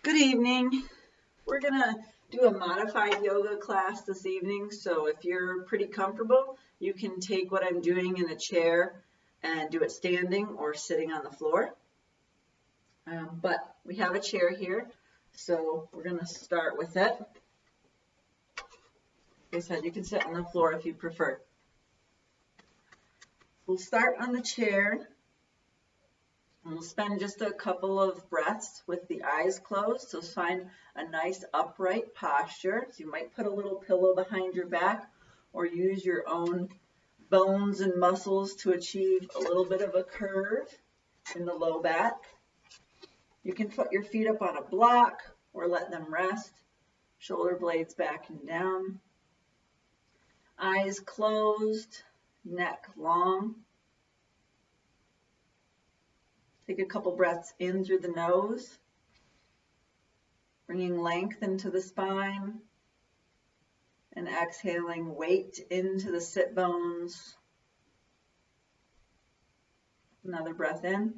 Good evening. We're going to do a modified yoga class this evening. So if you're pretty comfortable, you can take what I'm doing in a chair and do it standing or sitting on the floor. But we have a chair here, so we're going to start with it. Like I said, you can sit on the floor if you prefer. We'll start on the chair. And we'll spend just a couple of breaths with the eyes closed. So find a nice upright posture. So you might put a little pillow behind your back or use your own bones and muscles to achieve a little bit of a curve in the low back. You can put your feet up on a block or let them rest. Shoulder blades back and down. Eyes closed, neck long. Take a couple breaths in through the nose, bringing length into the spine, and exhaling weight into the sit bones. Another breath in,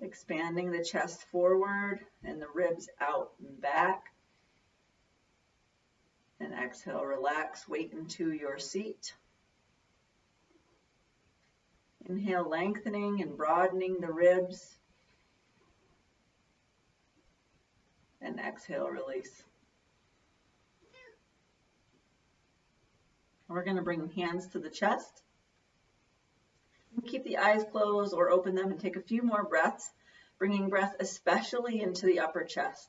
expanding the chest forward and the ribs out and back. And exhale, relax, weight into your seat. Inhale, lengthening and broadening the ribs. And exhale, release. We're going to bring hands to the chest. Keep the eyes closed or open them and take a few more breaths, bringing breath especially into the upper chest.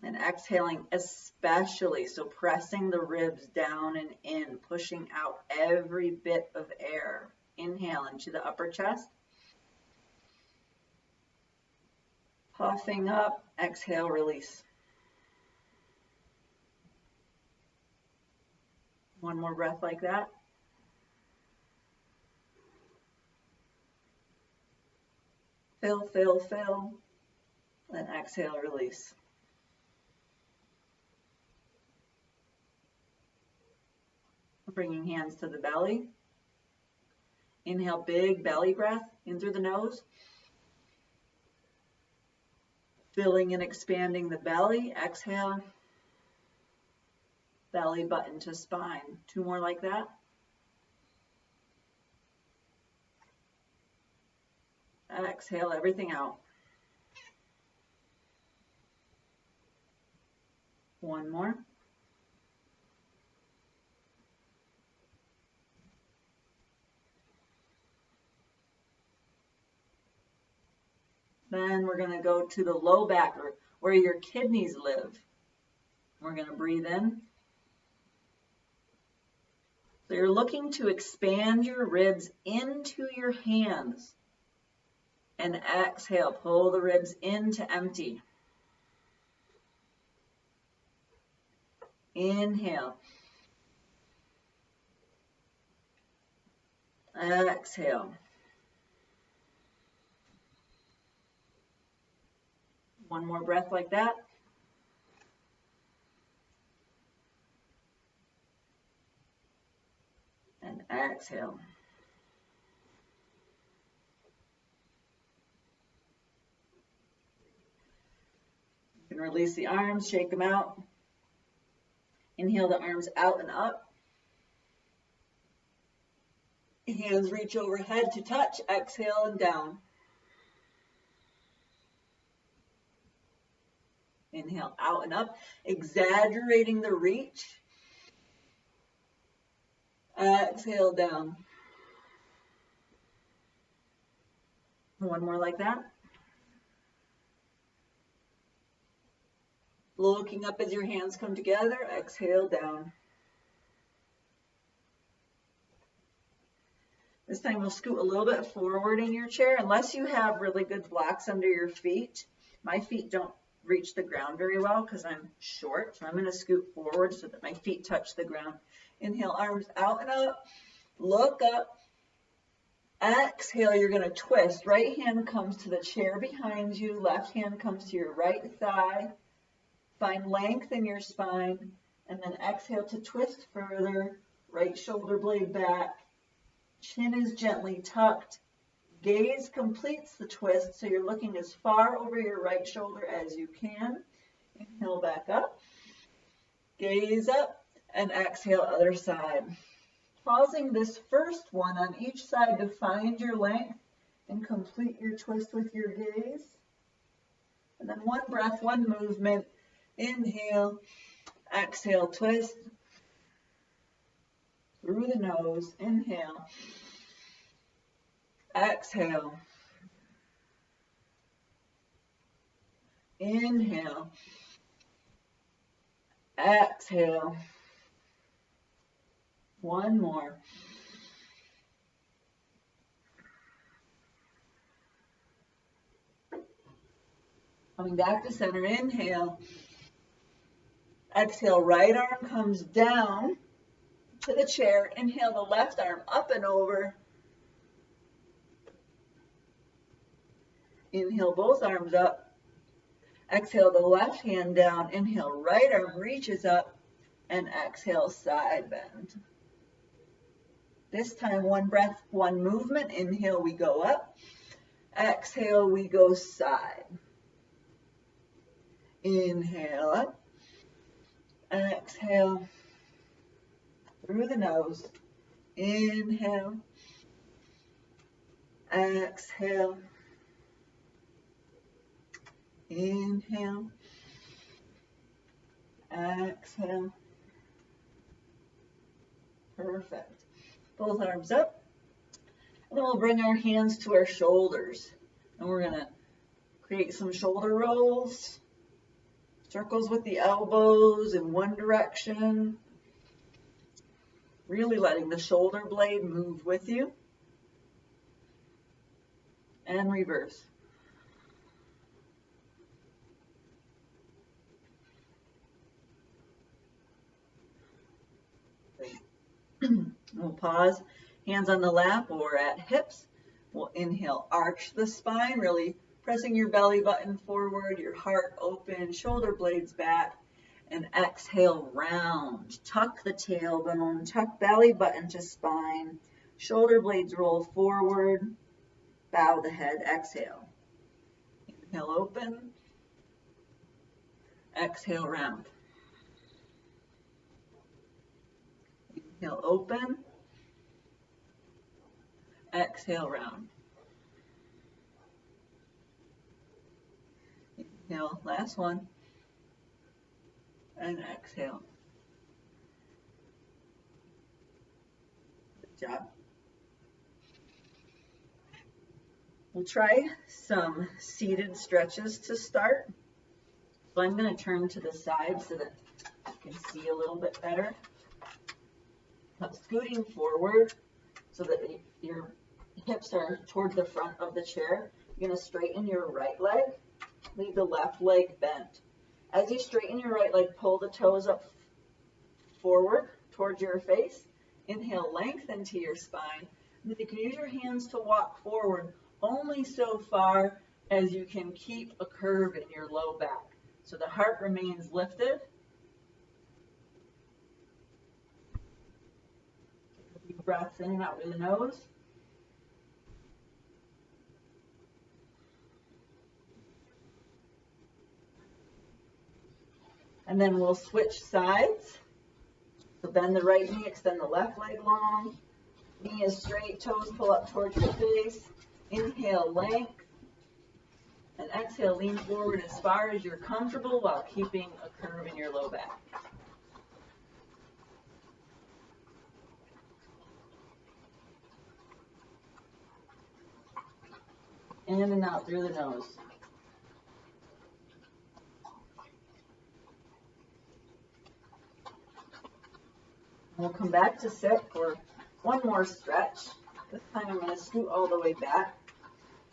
And exhaling especially, so pressing the ribs down and in, pushing out every bit of air. Inhale into the upper chest. Puffing up, exhale, release. One more breath like that. Fill, fill, fill, and exhale, release. Bringing hands to the belly. Inhale, big belly breath in through the nose. Filling and expanding the belly. Exhale. Belly button to spine. Two more like that. Exhale everything out. One more. Then we're going to go to the low back, or where your kidneys live. We're going to breathe in. So you're looking to expand your ribs into your hands. And exhale, pull the ribs into empty. Inhale. Exhale. One more breath like that. And exhale. You can release the arms, shake them out. Inhale the arms out and up. Hands reach overhead to touch. Exhale and down. Inhale out and up, exaggerating the reach. Exhale down. One more like that. Looking up as your hands come together. Exhale down. This time we'll scoot a little bit forward in your chair, unless you have really good blocks under your feet. My feet don't reach the ground very well because I'm short, so I'm going to scoot forward so that my feet touch the ground. Inhale, arms out and up. Look up. Exhale, you're going to twist. Right hand comes to the chair behind you. Left hand comes to your right thigh. Find length in your spine. And then exhale to twist further. Right shoulder blade back. Chin is gently tucked. Gaze completes the twist, so you're looking as far over your right shoulder as you can. Inhale back up. Gaze up and exhale other side. Pausing this first one on each side to find your length and complete your twist with your gaze. And then one breath, one movement. Inhale, exhale, twist. Through the nose, inhale. Exhale. Inhale. Exhale. One more. Coming back to center, inhale. Exhale, right arm comes down to the chair. Inhale the left arm up and over. Inhale both arms up. Exhale the left hand down. Inhale, right arm reaches up. And exhale, side bend. This time, one breath, one movement. Inhale, we go up. Exhale, we go side. Inhale up. Exhale. Through the nose. Inhale. Exhale. Inhale. Exhale. Perfect. Both arms up. And then we'll bring our hands to our shoulders. And we're going to create some shoulder rolls. Circles with the elbows in one direction. Really letting the shoulder blade move with you. And reverse. We'll pause, hands on the lap or at hips. We'll inhale, arch the spine, really pressing your belly button forward, your heart open, shoulder blades back, and exhale, round. Tuck the tailbone, tuck belly button to spine, shoulder blades roll forward, bow the head, exhale. Inhale, open, exhale, round. Inhale, open, exhale, round. Inhale, last one, and exhale. Good job. We'll try some seated stretches to start. So I'm going to turn to the side so that you can see a little bit better. Scooting forward so that your hips are toward the front of the chair. You're going to straighten your right leg, leave the left leg bent. As you straighten your right leg, pull the toes up forward towards your face. Inhale, lengthen to your spine. And then you can use your hands to walk forward only so far as you can keep a curve in your low back. So the heart remains lifted. Deep breaths in and out through the nose. And then we'll switch sides. So bend the right knee, extend the left leg long. Knee is straight, toes pull up towards your face. Inhale, length. And exhale, lean forward as far as you're comfortable while keeping a curve in your low back. In and out through the nose. We'll come back to sit for one more stretch. This time I'm going to scoot all the way back.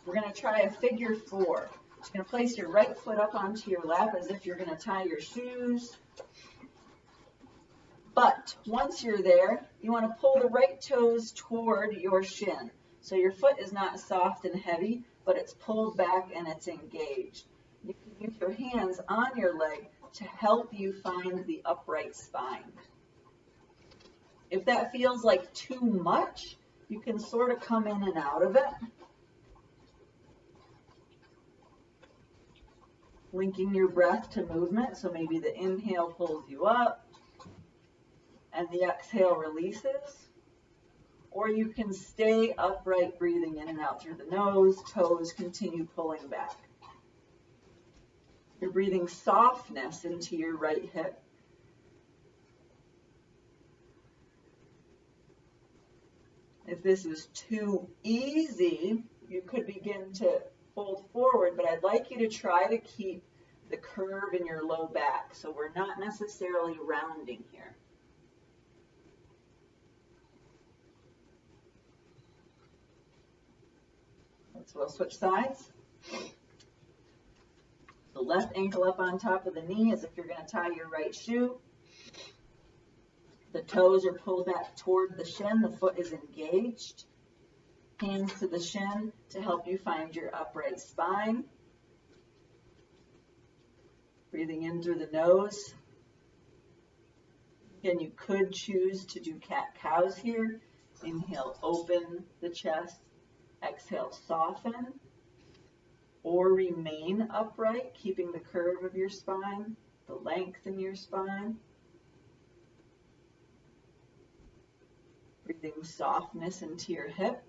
We're going to try a figure four. Just going to place your right foot up onto your lap as if you're going to tie your shoes. But once you're there, you want to pull the right toes toward your shin. So your foot is not soft and heavy, but it's pulled back and it's engaged. You can use your hands on your leg to help you find the upright spine. If that feels like too much, You can sort of come in and out of it, linking your breath to movement. So maybe the inhale pulls you up and the exhale releases. Or you can stay upright, breathing in and out through the nose, toes continue pulling back. You're breathing softness into your right hip. If this is too easy, you could begin to fold forward, but I'd like you to try to keep the curve in your low back, so we're not necessarily rounding here. So we'll switch sides. The left ankle up on top of the knee as if you're going to tie your right shoe. The toes are pulled back toward the shin. The foot is engaged. Hands to the shin to help you find your upright spine. Breathing in through the nose. Again, you could choose to do cat-cows here. Inhale, open the chest. Exhale, soften. Or remain upright, keeping the curve of your spine, the length in your spine. Breathing softness into your hip.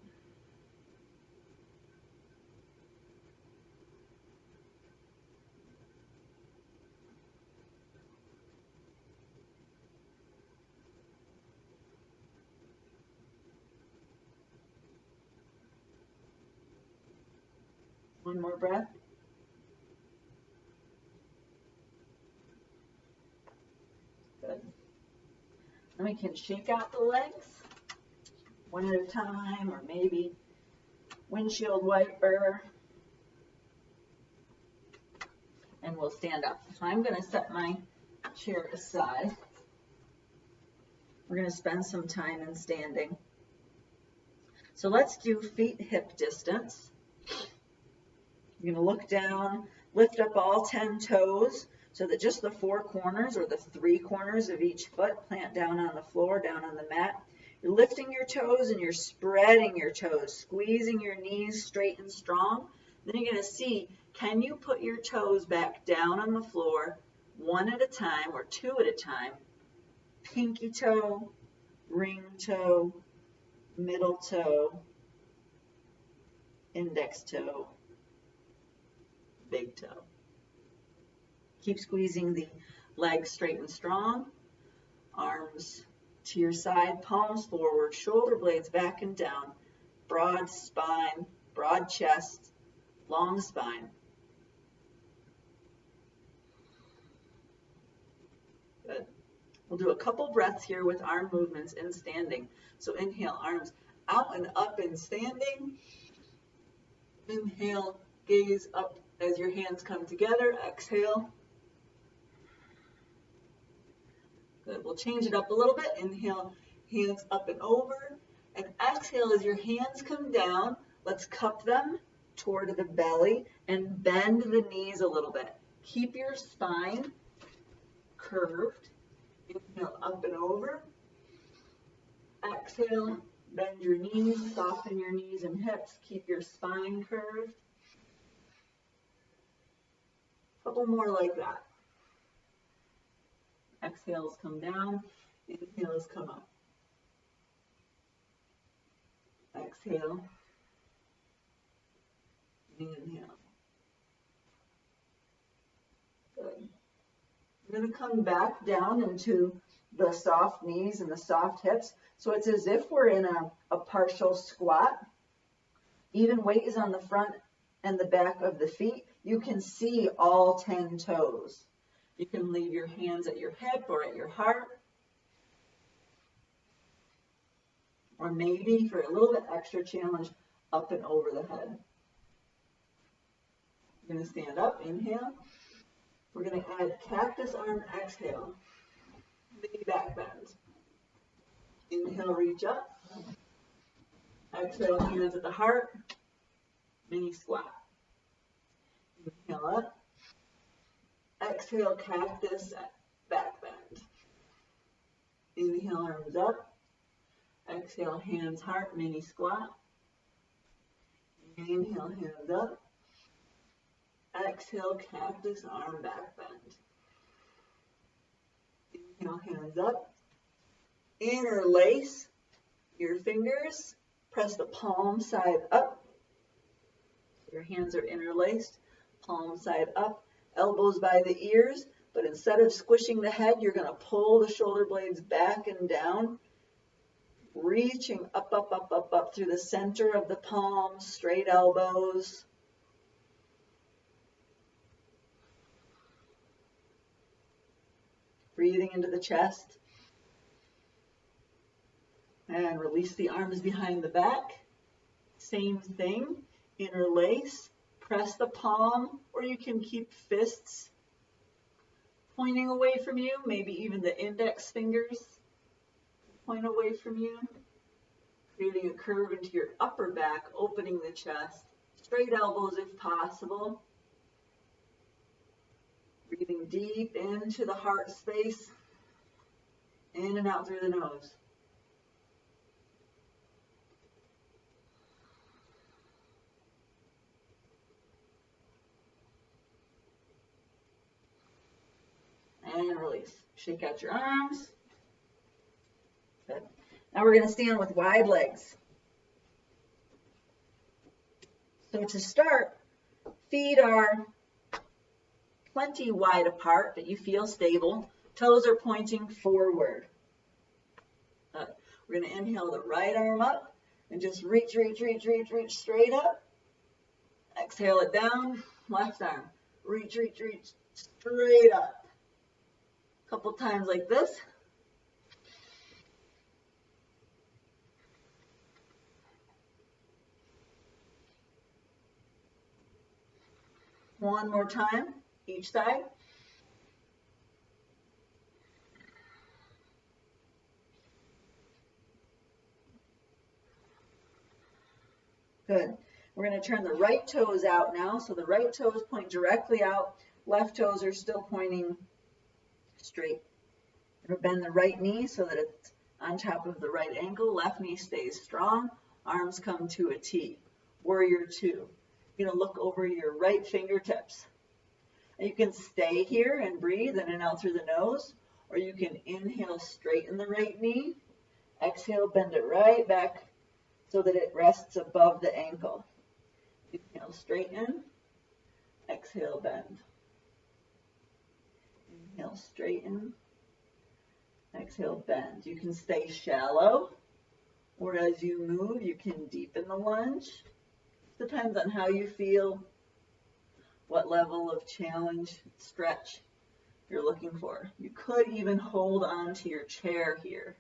One more breath. Good. Then we can shake out the legs one at a time, or maybe windshield wiper. And we'll stand up. So I'm going to set my chair aside. We're going to spend some time in standing. So let's do feet hip distance. You're going to look down, lift up all 10 toes so that just the 4 corners or the 3 corners of each foot plant down on the floor, down on the mat. You're lifting your toes and you're spreading your toes, squeezing your knees straight and strong. Then you're going to see, can you put your toes back down on the floor one at a time or 2 at a time? Pinky toe, ring toe, middle toe, index toe, big toe. Keep squeezing the legs straight and strong. Arms to your side, palms forward, shoulder blades back and down. Broad spine, broad chest, long spine. Good. We'll do a couple breaths here with arm movements in standing. So inhale, arms out and up in standing. Inhale, gaze up as your hands come together. Exhale. Good. We'll change it up a little bit. Inhale, hands up and over. And exhale as your hands come down. Let's cup them toward the belly and bend the knees a little bit. Keep your spine curved. Inhale, up and over. Exhale, bend your knees, soften your knees and hips. Keep your spine curved. Couple more like that. Exhales come down, inhales come up. Exhale, inhale. Good. We're going to come back down into the soft knees and the soft hips. So it's as if we're in a partial squat. Even weight is on the front and the back of the feet. You can see all 10 toes. You can leave your hands at your hip or at your heart. Or maybe for a little bit extra challenge, up and over the head. You're going to stand up, inhale. We're going to add cactus arm, exhale. Mini back bend. Inhale, reach up. Exhale, hands at the heart. Mini squat. Inhale up. Exhale, cactus, back bend. Inhale, arms up. Exhale, hands, heart, mini squat. Inhale, hands up. Exhale, cactus, arm back bend. Inhale, hands up. Interlace your fingers. Press the palm side up. Your hands are interlaced. Palm side up. Elbows by the ears. But instead of squishing the head, you're going to pull the shoulder blades back and down. Reaching up, up, up, up, up through the center of the palms. Straight elbows. Breathing into the chest. And release the arms behind the back. Same thing. Interlace. Press the palm, or you can keep fists pointing away from you. Maybe even the index fingers point away from you. Creating a curve into your upper back, opening the chest. Straight elbows if possible. Breathing deep into the heart space. In and out through the nose. And release. Shake out your arms. Good. Now we're going to stand with wide legs. So to start, feet are plenty wide apart, but you feel stable. Toes are pointing forward. We're going to inhale the right arm up and just reach, reach, reach, reach, reach straight up. Exhale it down. Left arm. Reach, reach, reach straight up. A couple times like this. One more time, each side. Good. We're going to turn the right toes out now. So the right toes point directly out. Left toes are still pointing straight. We're going to bend the right knee so that it's on top of the right ankle. Left knee stays strong. Arms come to a T. Warrior two. You're going to look over your right fingertips. And you can stay here and breathe in and out through the nose, or you can inhale, straighten the right knee. Exhale, bend it right back so that it rests above the ankle. Inhale, straighten. Exhale, bend. Inhale, straighten. Exhale, bend. You can stay shallow, or as you move, you can deepen the lunge. Depends on how you feel, what level of challenge, stretch you're looking for. You could even hold on to your chair here.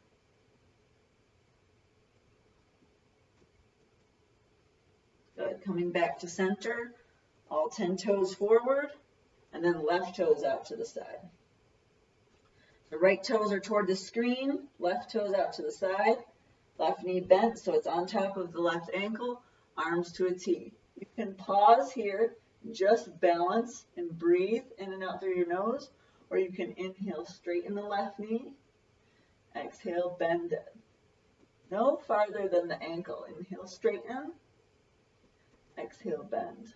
Good. Coming back to center, all 10 toes forward, and then left toes out to the side. The right toes are toward the screen, left toes out to the side, left knee bent so it's on top of the left ankle. Arms to a T. You can pause here, just balance and breathe in and out through your nose, or you can inhale, straighten the left knee. Exhale, bend it. No farther than the ankle. Inhale, straighten. Exhale, bend.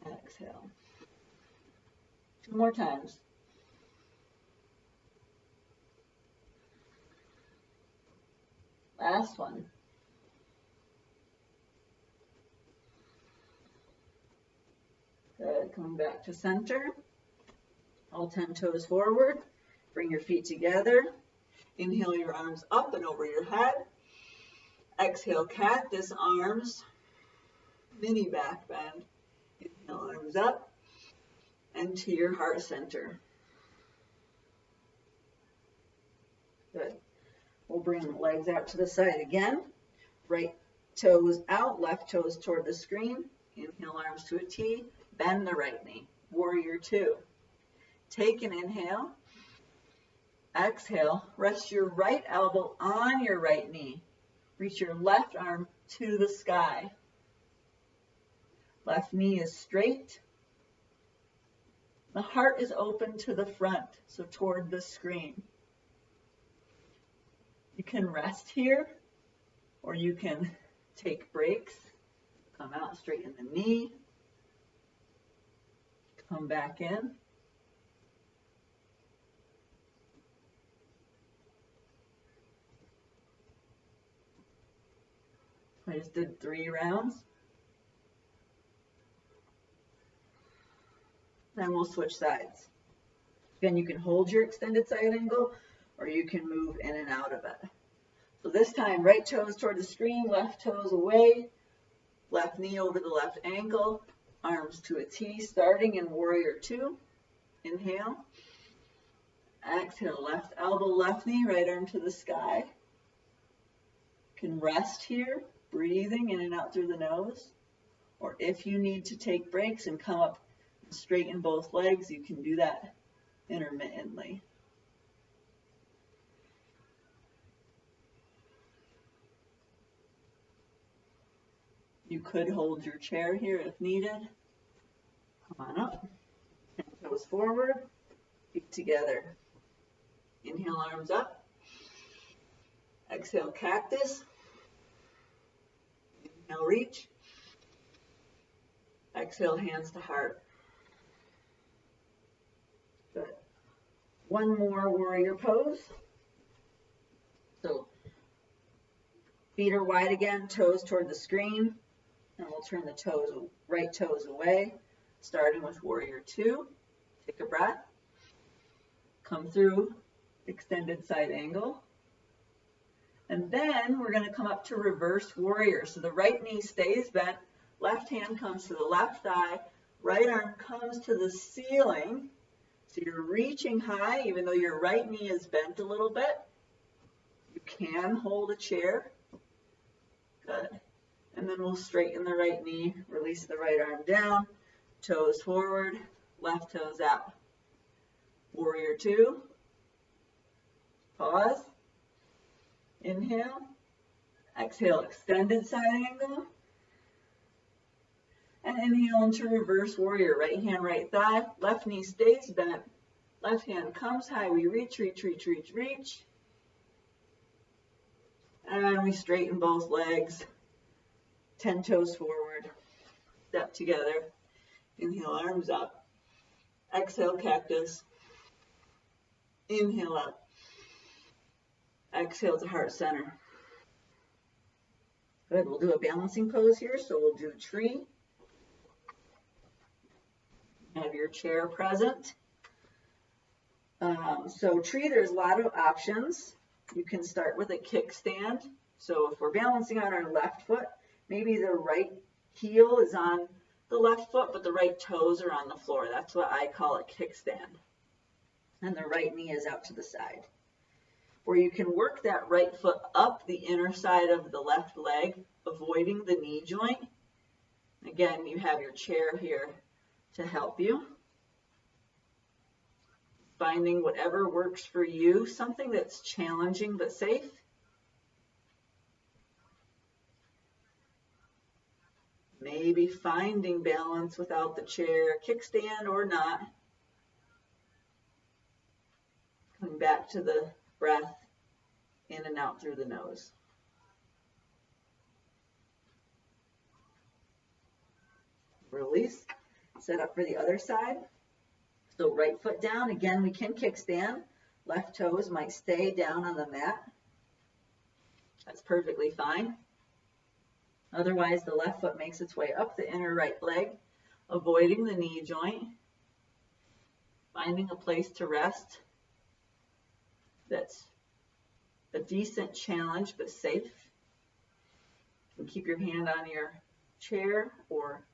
Exhale. 2 more times. Last one. Good. Coming back to center. All 10 toes forward. Bring your feet together. Inhale your arms up and over your head. Exhale, cactus arms. Mini back bend. Inhale, arms up and to your heart center. Good. We'll bring the legs out to the side again. Right toes out, left toes toward the screen. Inhale, arms to a T. Bend the right knee. Warrior two. Take an inhale. Exhale. Rest your right elbow on your right knee. Reach your left arm to the sky. Left knee is straight. The heart is open to the front, so toward the screen. You can rest here, or you can take breaks. Come out, straighten the knee. Come back in. I just did 3 rounds. Then we'll switch sides. Again, you can hold your extended side angle, or you can move in and out of it. So this time, right toes toward the screen, left toes away, left knee over the left ankle, arms to a T, starting in Warrior 2. Inhale. Exhale, left elbow, left knee, right arm to the sky. You can rest here, breathing in and out through the nose. Or if you need to take breaks and come up and straighten both legs, you can do that intermittently. You could hold your chair here if needed. Come on up. Toes forward, feet together. Inhale, arms up. Exhale, cactus. Inhale, reach. Exhale, hands to heart. Good. One more warrior pose. So feet are wide again, toes toward the screen. And we'll turn the toes, right toes away, starting with Warrior 2. Take a breath. Come through extended side angle. And then we're going to come up to reverse warrior. So the right knee stays bent, left hand comes to the left thigh, right arm comes to the ceiling. So you're reaching high even though your right knee is bent a little bit. You can hold a chair. Good. And then we'll straighten the right knee, release the right arm down, toes forward, left toes out. Warrior 2. Pause. Inhale. Exhale, extended side angle. And inhale into reverse warrior. Right hand, right thigh. Left knee stays bent. Left hand comes high. We reach, reach, reach, reach, reach. And we straighten both legs. 10 toes forward. Step together. Inhale, arms up. Exhale, cactus. Inhale up. Exhale to heart center. Good, we'll do a balancing pose here. So we'll do tree. Have your chair present. So tree, there's a lot of options. You can start with a kickstand. So if we're balancing on our left foot, maybe the right heel is on the left foot, but the right toes are on the floor. That's what I call a kickstand. And the right knee is out to the side. Or you can work that right foot up the inner side of the left leg, avoiding the knee joint. Again, you have your chair here to help you. Finding whatever works for you, something that's challenging but safe. Maybe finding balance without the chair, kickstand or not. Coming back to the breath, in and out through the nose. Release. Set up for the other side. So right foot down. Again, we can kickstand. Left toes might stay down on the mat. That's perfectly fine. Otherwise, the left foot makes its way up the inner right leg, avoiding the knee joint. Finding a place to rest that's a decent challenge but safe. You can keep your hand on your chair or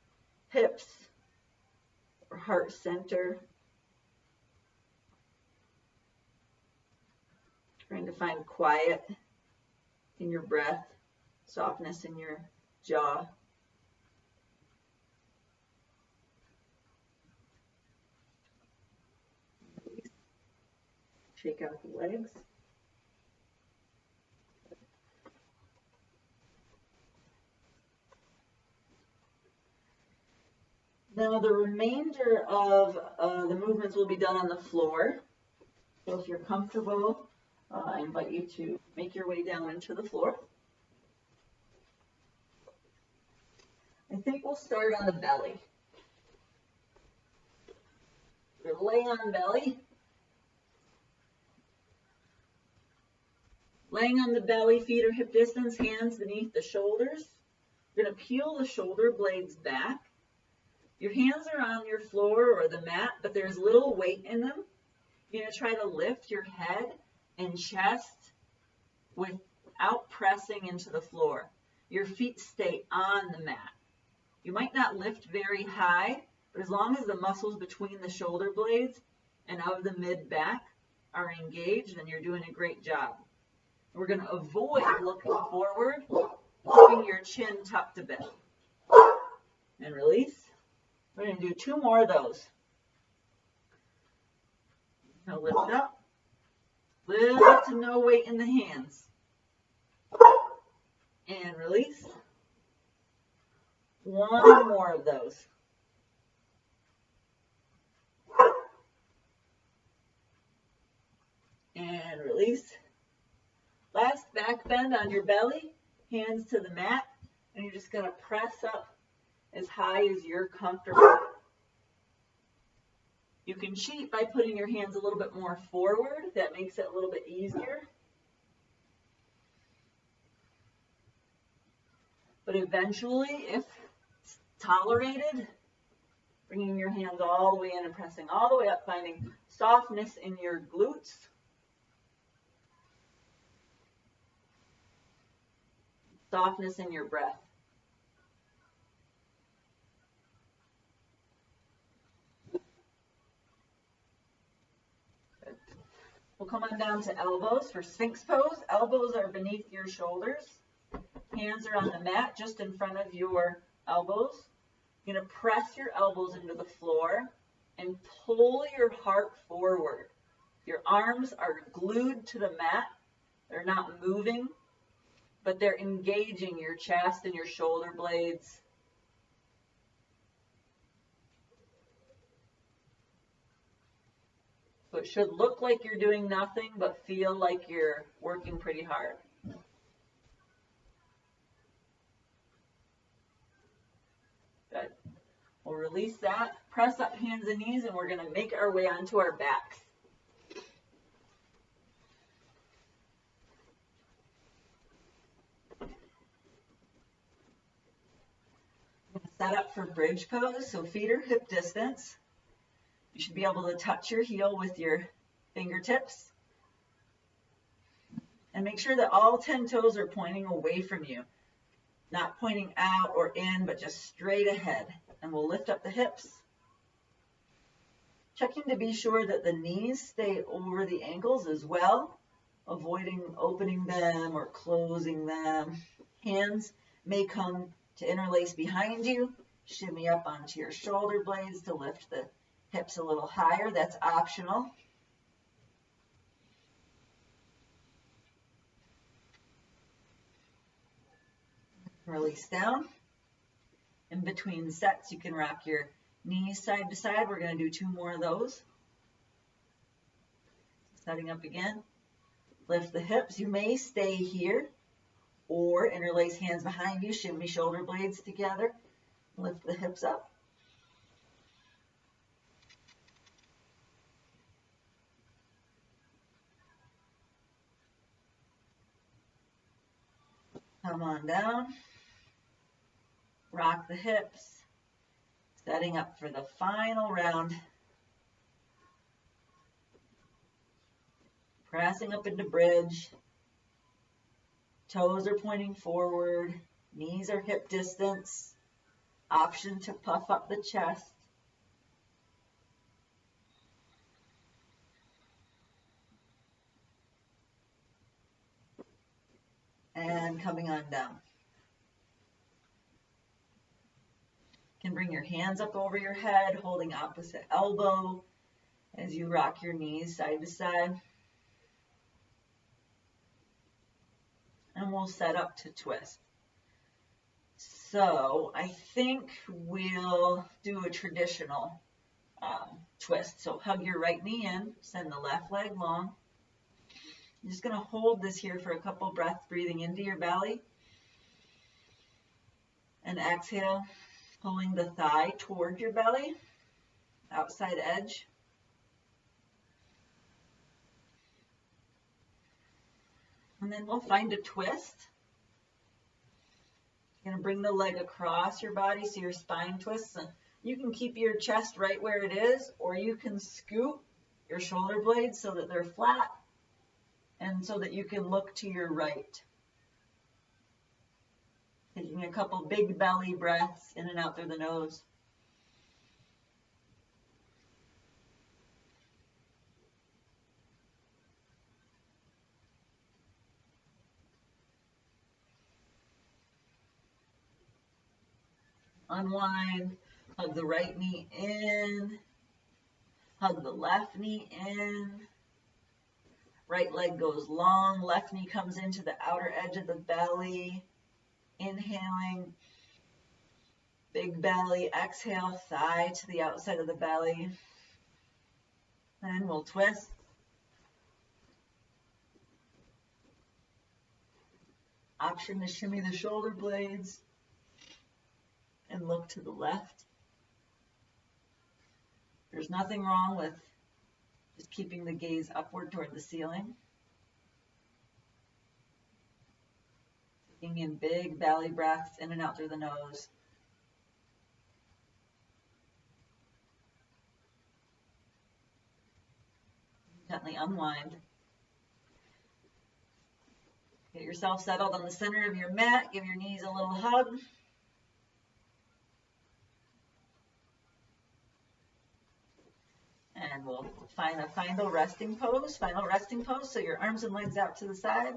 hips or heart center. Trying to find quiet in your breath, softness in your jaw. Shake out the legs. Now the remainder of the movements will be done on the floor. So if you're comfortable, I invite you to make your way down into the floor. I think we'll start on the belly. You're laying on belly. Laying on the belly, feet are hip distance, hands beneath the shoulders. You're going to peel the shoulder blades back. Your hands are on your floor or the mat, but there's little weight in them. You're going to try to lift your head and chest without pressing into the floor. Your feet stay on the mat. You might not lift very high, but as long as the muscles between the shoulder blades and of the mid-back are engaged, then you're doing a great job. We're going to avoid looking forward, keeping your chin tucked a bit. And release. We're going to do 2 more of those. Now lift up. Little to no weight in the hands. And release. 1 more of those. And release. Last back bend on your belly, hands to the mat, and you're just going to press up as high as you're comfortable. You can cheat by putting your hands a little bit more forward. That makes it a little bit easier. But eventually, if tolerated, bringing your hands all the way in and pressing all the way up, finding softness in your glutes. Softness in your breath. Good. We'll come on down to elbows for Sphinx pose. Elbows are beneath your shoulders. Hands are on the mat just in front of your elbows. You're going to press your elbows into the floor and pull your heart forward. Your arms are glued to the mat. They're not moving, but they're engaging your chest and your shoulder blades. So it should look like you're doing nothing, but feel like you're working pretty hard. Good. We'll release that. Press up hands and knees, and we're going to make our way onto our backs. Set up for bridge pose, so feet are hip distance. You should be able to touch your heel with your fingertips. And make sure that all 10 toes are pointing away from you. Not pointing out or in, but just straight ahead. And we'll lift up the hips. Checking to be sure that the knees stay over the ankles as well. Avoiding opening them or closing them. Hands may come to interlace behind you, shimmy up onto your shoulder blades to lift the hips a little higher. That's optional. Release down. In between sets, you can rock your knees side to side. We're going to do 2 more of those. Setting up again. Lift the hips. You may stay here or interlace hands behind you, shimmy shoulder blades together, lift the hips up. Come on down, rock the hips, setting up for the final round. Pressing up into bridge. Toes are pointing forward, knees are hip distance, option to puff up the chest. And coming on down. You can bring your hands up over your head, holding opposite elbow as you rock your knees side to side. And we'll set up to twist. So I think we'll do a traditional twist. So hug your right knee in, send the left leg long. I'm just going to hold this here for a couple breaths, breathing into your belly. And exhale, pulling the thigh toward your belly, outside edge. And then we'll find a twist. You're going to bring the leg across your body so your spine twists. And you can keep your chest right where it is, or you can scoop your shoulder blades so that they're flat and so that you can look to your right. Taking a couple big belly breaths in and out through the nose. Unwind, hug the right knee in, hug the left knee in. Right leg goes long, left knee comes into the outer edge of the belly. Inhaling, big belly, exhale, thigh to the outside of the belly. Then we'll twist. Option to shimmy the shoulder blades and look to the left. There's nothing wrong with just keeping the gaze upward toward the ceiling. Taking in big belly breaths in and out through the nose. Gently unwind. Get yourself settled on the center of your mat. Give your knees a little hug. And we'll find a final resting pose. Final resting pose. So your arms and legs out to the side.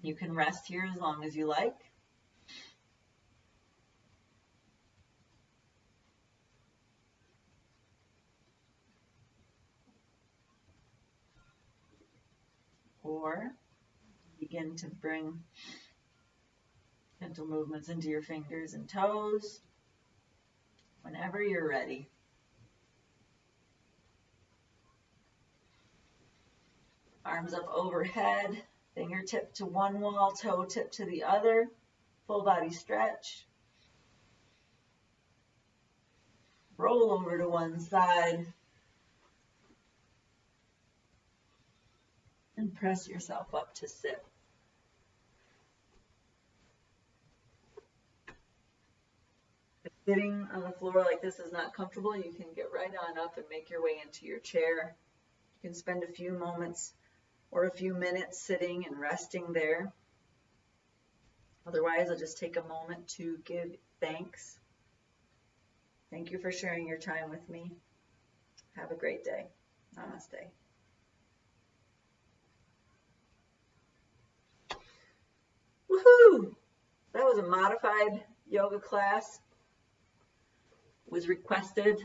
You can rest here as long as you like. Or begin to bring gentle movements into your fingers and toes whenever you're ready. Arms up overhead, fingertip to one wall, toe tip to the other, full body stretch. Roll over to one side. And press yourself up to sit. If sitting on the floor like this is not comfortable, you can get right on up and make your way into your chair. You can spend a few moments or a few minutes sitting and resting there. Otherwise, I'll just take a moment to give thanks. Thank you for sharing your time with me. Have a great day. Namaste. Woohoo! That was a modified yoga class. It was requested,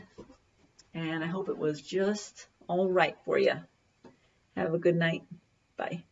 and I hope it was just all right for you. Have a good night. Bye.